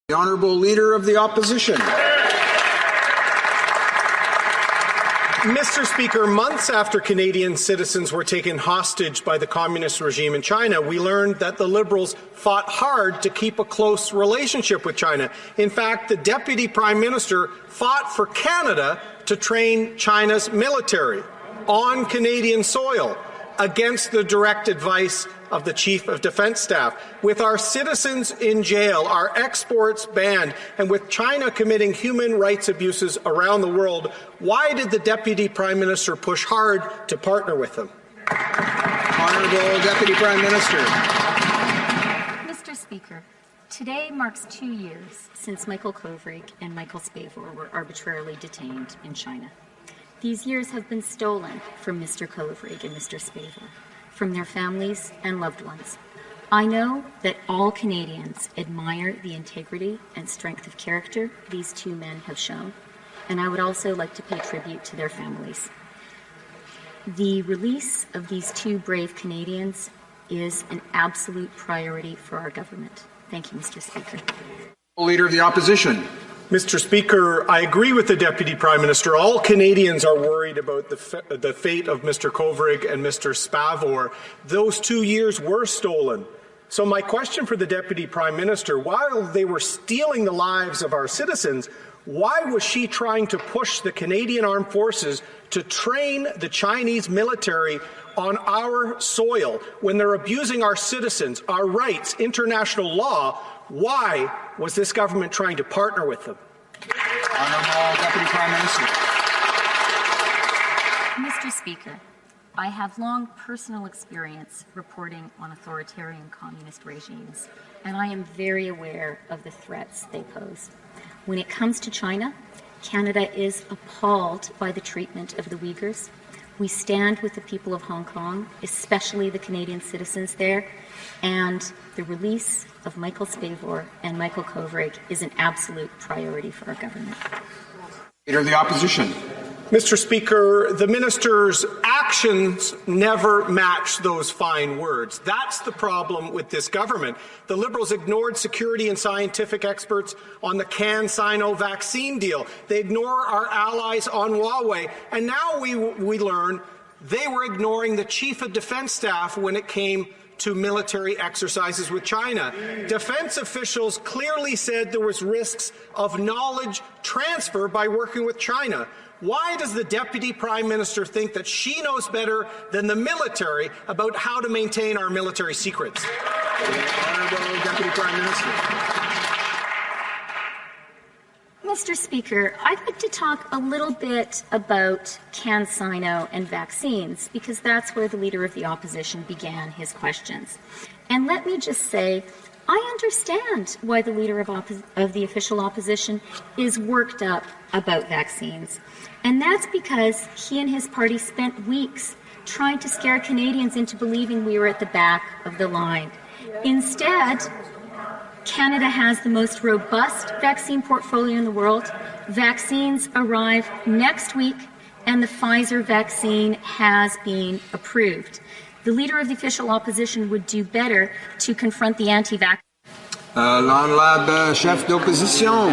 The Honourable Leader of the Opposition. Mr. Speaker, months after Canadian citizens were taken hostage by the communist regime in China, we learned that the Liberals fought hard to keep a close relationship with China. In fact, the Deputy Prime Minister fought for Canada to train China's military on Canadian soil against the direct advice of the Chief of Defence Staff. With our citizens in jail, our exports banned, and with China committing human rights abuses around the world, why did the Deputy Prime Minister push hard to partner with them? Honourable Deputy Prime Minister. Mr. Speaker, today marks 2 years since Michael Kovrig and Michael Spavor were arbitrarily detained in China. These years have been stolen from Mr. Kovrig and Mr. Spavor, from their families and loved ones. I know that all Canadians admire the integrity and strength of character these two men have shown, and I would also like to pay tribute to their families. The release of these two brave Canadians is an absolute priority for our government. Thank you, Mr. Speaker. Leader of the Opposition. Mr. Speaker, I agree with the Deputy Prime Minister. All Canadians are worried about the fate of Mr. Kovrig and Mr. Spavor. Those 2 years were stolen. So my question for the Deputy Prime Minister, while they were stealing the lives of our citizens, why was she trying to push the Canadian Armed Forces to train the Chinese military on our soil when they're abusing our citizens, our rights, international law? Why was this government trying to partner with them? Honourable Deputy Prime Minister. Mr. Speaker, I have long personal experience reporting on authoritarian communist regimes, and I am very aware of the threats they pose. When it comes to China, Canada is appalled by the treatment of the Uyghurs. We stand with the people of Hong Kong, especially the Canadian citizens there, and the release of Michael Spavor and Michael Kovrig is an absolute priority for our government. Leader of the Opposition. Mr. Speaker, the minister's actions never match those fine words. That's the problem with this government. The Liberals ignored security and scientific experts on the CanSino vaccine deal. They ignore our allies on Huawei. And now we learn they were ignoring the Chief of Defence Staff when it came to military exercises with China. Defense officials clearly said there was risks of knowledge transfer by working with China. Why does the Deputy Prime Minister think that she knows better than the military about how to maintain our military secrets? Honourable Deputy Prime Minister. Mr. Speaker, I'd like to talk a little bit about CanSino and vaccines, because that's where the Leader of the Opposition began his questions. And let me just say, I understand why the Leader of the official opposition is worked up about vaccines. And that's because he and his party spent weeks trying to scare Canadians into believing we were at the back of the line. Instead, Canada has the most robust vaccine portfolio in the world. Vaccines arrive next week, and the Pfizer vaccine has been approved. The Leader of the official opposition would do better to confront the anti-vax. L'honorable chef d'opposition.